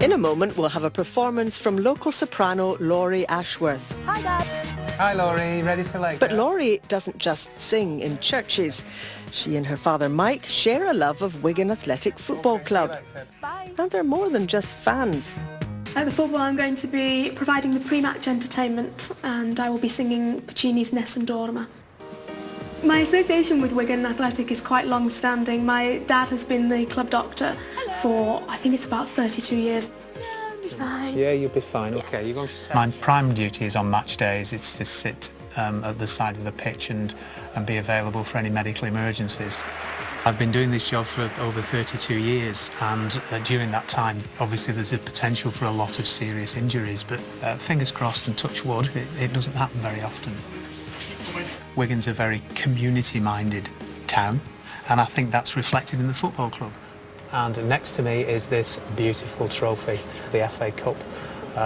In a moment, we'll have a performance from local soprano Laurie Ashworth. Hi, Dad. Hi, Laurie. Ready for Lego? But Laurie doesn't just sing in churches. She and her father Mike share a love of Wigan Athletic Football Club. Bye. And they're more than just fans. At the football, I'm going to be providing the pre-match entertainment, and I will be singing Puccini's Nessun Dorma. My association with Wigan Athletic is quite long-standing. My dad has been the club doctor for, I think it's about 32 years. I'll be fine. Yeah, you'll be fine. Okay, you're going to say. My prime duty is on match days. It's to sit at the side of the pitch and be available for any medical emergencies. I've been doing this job for over 32 years, and during that time obviously there's a potential for a lot of serious injuries, but fingers crossed and touch wood, it doesn't happen very often. Wigan's a very community-minded town, and I think that's reflected in the football club. And next to me is this beautiful trophy, the FA Cup,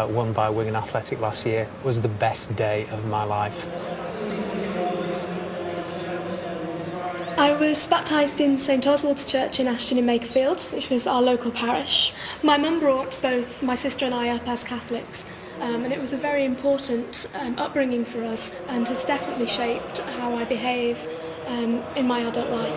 won by Wigan Athletic last year. It was the best day of my life. I was baptised in St Oswald's Church in Ashton-in-Makerfield, which was our local parish. My mum brought both my sister and I up as Catholics, and it was a very important upbringing for us, and has definitely shaped how I behave in my adult life.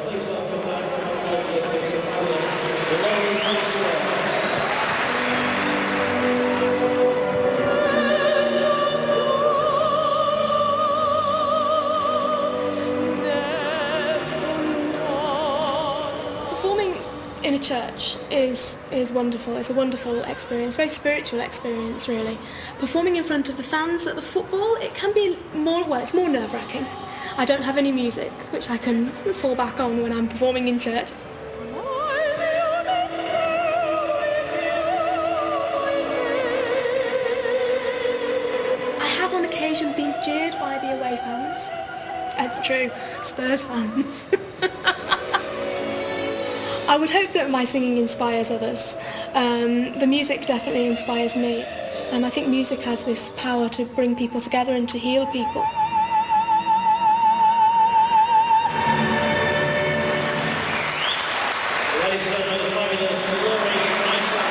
In a church is wonderful. It's a wonderful experience, very spiritual experience really. Performing in front of the fans at the football, it can be more, well, it's more nerve-wracking. I don't have any music which I can fall back on when I'm performing in church. I have on occasion been jeered by the away fans. That's true, Spurs fans. I would hope that my singing inspires others. The music definitely inspires me, and I think music has this power to bring people together and to heal people. Ladies and gentlemen, the fabulous Clare Benediction.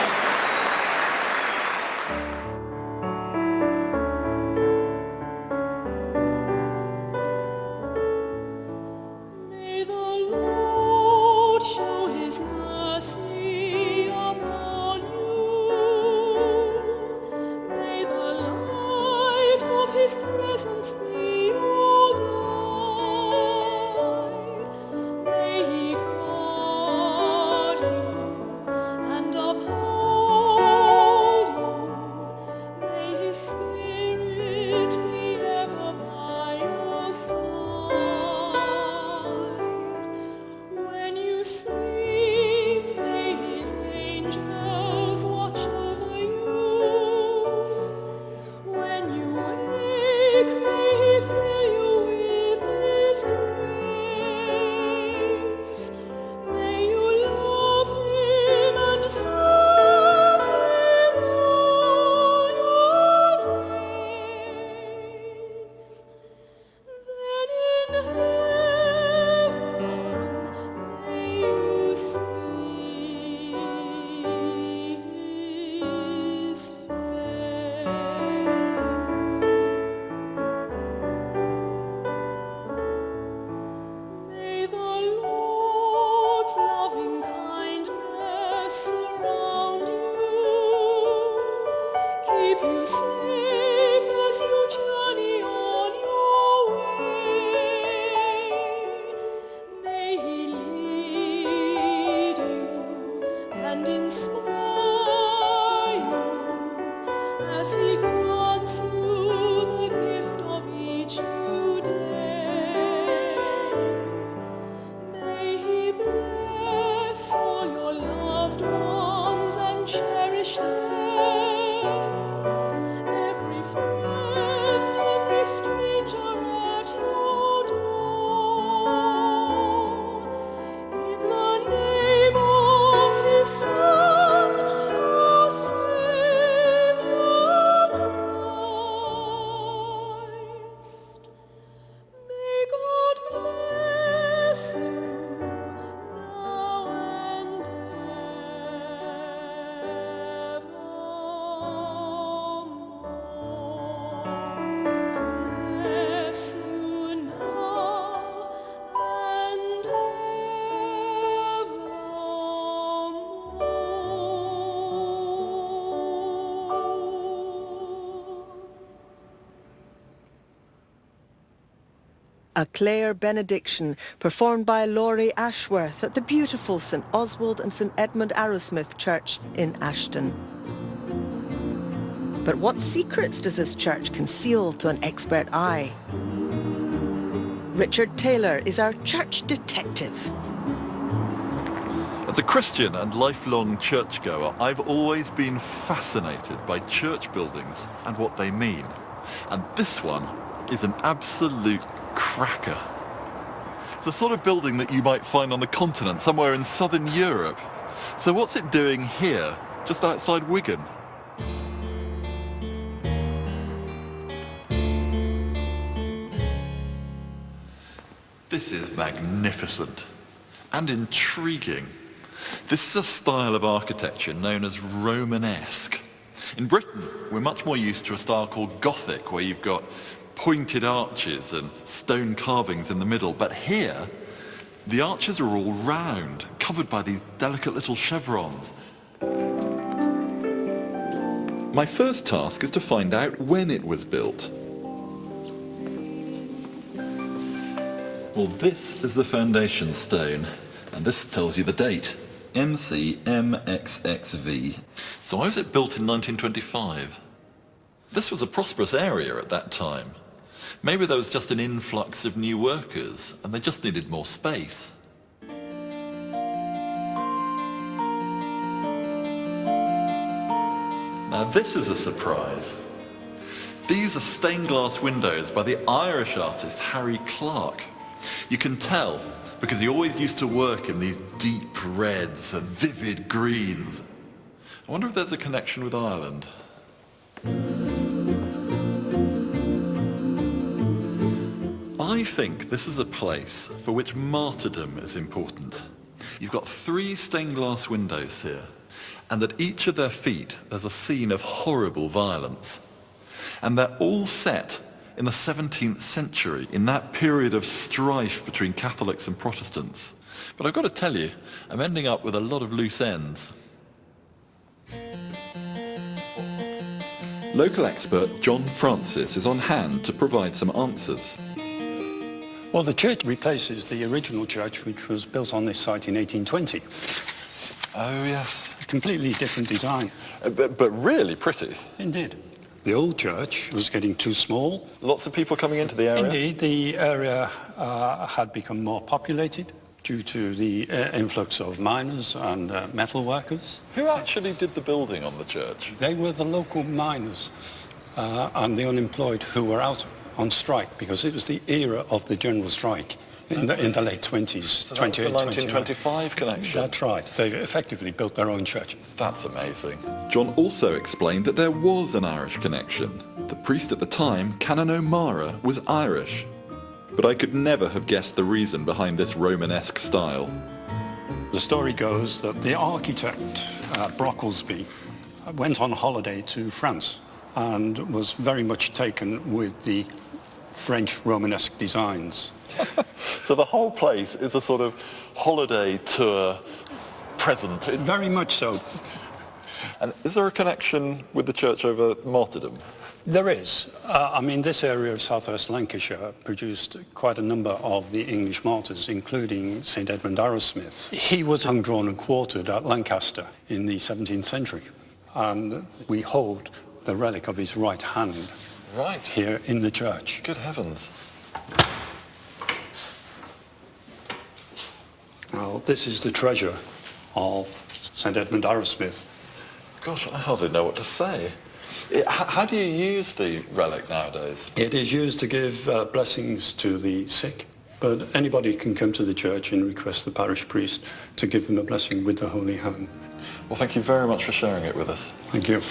His presence be your guide. May He guard you and uphold you. May His Spirit be ever by your side. When you sleep, may His angels watch over you. When you wake, may He fill you with His grace. May you love Him and serve Him all your days. Then in heaven may you see His face. May the Lord's loving kindness surround you, keep you safe as you journey on your way. May He lead you and inspire you as He grants you the gift of each new day. May He bless all your loved ones and cherish them, a Clare Benediction performed by Laurie Ashworth at the beautiful St Oswald and St Edmund Arrowsmith Church in Ashton. But what secrets does this church conceal to an expert eye? Richard Taylor is our church detective. As a Christian and lifelong churchgoer, I've always been fascinated by church buildings and what they mean. And this one is an absolute cracker. It's the sort of building that you might find on the continent, somewhere in southern Europe. So what's it doing here, just outside Wigan? This is magnificent and intriguing. This is a style of architecture known as Romanesque. In Britain, we're much more used to a style called Gothic, where you've got pointed arches and stone carvings in the middle. But here, the arches are all round, covered by these delicate little chevrons. My first task is to find out when it was built. Well, this is the foundation stone, and this tells you the date. MCMXXV. So why was it built in 1925? This was a prosperous area at that time. Maybe there was just an influx of new workers and they just needed more space. Now this is a surprise. These are stained glass windows by the Irish artist Harry Clarke. You can tell because he always used to work in these deep reds and vivid greens. I wonder if there's a connection with Ireland. I think this is a place for which martyrdom is important. You've got 3 stained glass windows here, and at each of their feet there's a scene of horrible violence. And they're all set in the 17th century, in that period of strife between Catholics and Protestants. But I've got to tell you, I'm ending up with a lot of loose ends. Local expert John Francis is on hand to provide some answers. Well, the church replaces the original church, which was built on this site in 1820. Oh yes. A completely different design. But really pretty. Indeed. The old church was getting too small. Lots of people coming into the area? Indeed, the area had become more populated due to the influx of miners and metal workers. Who actually did the building on the church? They were the local miners and the unemployed who were out on strike because it was the era of the general strike in the late 20s, so 28, that's the 1925 connection? That's right. They effectively built their own church. That's amazing. John also explained that there was an Irish connection. The priest at the time, Canon O'Mara, was Irish. But I could never have guessed the reason behind this Romanesque style. The story goes that the architect, Brocklesby, went on holiday to France and was very much taken with the French Romanesque designs. So the whole place is a sort of holiday tour present. Very much so. And is there a connection with the church over martyrdom? There is. I mean, this area of southwest Lancashire produced quite a number of the English martyrs, including St Edmund Arrowsmith. He was hung, drawn and quartered at Lancaster in the 17th century. And we hold the relic of his right hand here in the church. Good heavens. Now, this is the treasure of St Edmund Arrowsmith. Gosh, I hardly know what to say. How do you use the relic nowadays? It is used to give blessings to the sick, but anybody can come to the church and request the parish priest to give them a blessing with the Holy Hand. Well, thank you very much for sharing it with us. Thank you.